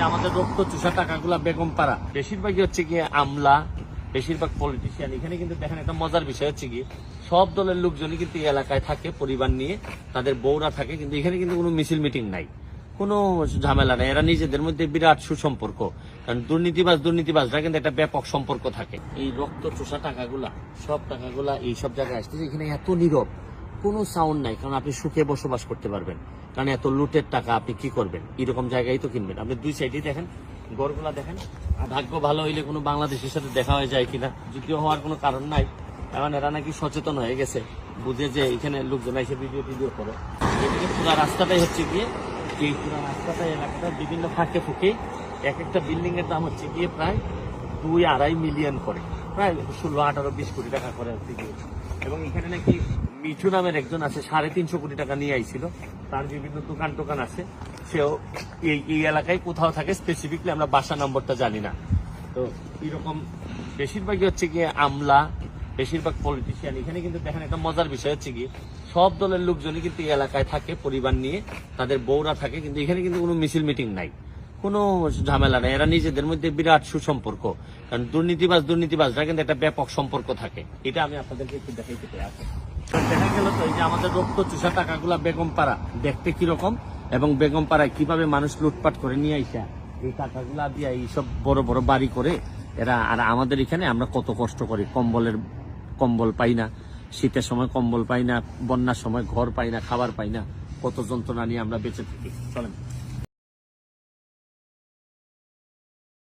আমাদের রক্ত চুষা টাকাগুলা বেগমপাড়া বেশিরভাগই হচ্ছে গিয়ে আমলা, বেশিরভাগ পলিটিশিয়ান। এখানে কিন্তু দেখেন একটা মজার বিষয় হচ্ছে কি, সব দলের লোকজনই কিন্তু এই এলাকায় থাকে, পরিবার নিয়ে তাদের বউরা থাকে, কিন্তু এখানে কিন্তু কোনো মিছিল মিটিং নাই, কোনো ঝামেলা নাই। এরা নিজেদের মধ্যে বিরাট সুসম্পর্ক, কারণ দুর্নীতিবাজরা কিন্তু একটা ব্যাপক সম্পর্ক থাকে। এই রক্ত চোষা টাকাগুলা, সব টাকাগুলা এই সব জায়গায় আসতেছে। এখানে এত নীরব, কোনো সাউন্ড নাই, কারণ আপনি সুখে বসবাস করতে পারবেন। কারণ এত লুটের টাকা আপনি কি করবেন, এরকম জায়গায় তো কিনবেন। আপনি দুই সাইডেই দেখেন, গড়গুলা দেখেন। আর ভাগ্য ভালো হইলে কোনো বাংলাদেশের সাথে দেখা হয়ে যায় কিনা, যদিও হওয়ার কোনো কারণ নাই। এখন এরা নাকি সচেতন হয়ে গেছে, বুঝে যে এখানে লোকজন এসে ভিডিও করে। এদিকে পুরো রাস্তাটাই হচ্ছে গিয়ে, এই পুরো রাস্তাটাই এলাকাটা বিভিন্ন ফাঁকে ফুঁকে এক একটা বিল্ডিং এর দাম হচ্ছে গিয়ে প্রায় 2-2.5 মিলিয়ন করে, প্রায় 16-18-20 কোটি টাকা করে হচ্ছে গিয়ে। এবং এখানে নাকি মিঠু নামের একজন আছে, 350 কোটি টাকা নিয়ে আইছিল। তার বিভিন্ন দোকান আছে, সেও এই এলাকায় কোথাও থাকে। স্পেসিফিকলি আমরা বাসা নম্বরটা জানি না। তো এরকম বেশিরভাগই হচ্ছে গিয়ে আমলা, বেশিরভাগ পলিটিশিয়ান। এখানে কিন্তু দেখেন একটা মজার বিষয় হচ্ছে কি, সব দলের লোকজনই কিন্তু এই এলাকায় থাকে, পরিবার নিয়ে তাদের বউরা থাকে, কিন্তু এখানে কিন্তু কোনো মিছিল মিটিং নাই, কোনো ঝামেলা নাই। এরা নিজেদের মধ্যে বিরাট সুসম্পর্ক, কারণ দুর্নীতিবাজরা কিন্তু একটা ব্যাপক সম্পর্ক থাকে। এটা আমি আপনাদেরকে একটু দেখাইতে চাই। দেখা গেল তো এই যে আমাদের রক্ত চুষা টাকাগুলা বেগমপাড়া দেখতে কিরকম, এবং বেগমপাড়ায় কিভাবে মানুষ লুটপাট করে নিয়ে আইসা এই টাকাগুলা দিয়ে এইসব বড় বড় বাড়ি করে এরা। আর আমাদের এখানে আমরা কত কষ্ট করি, কম্বল পাই না, শীতের সময় কম্বল পাই না, বন্যার সময় ঘর পাই না, খাবার পাই না, কত যন্ত্রণা নিয়ে আমরা বেঁচে থাকি। চলেন।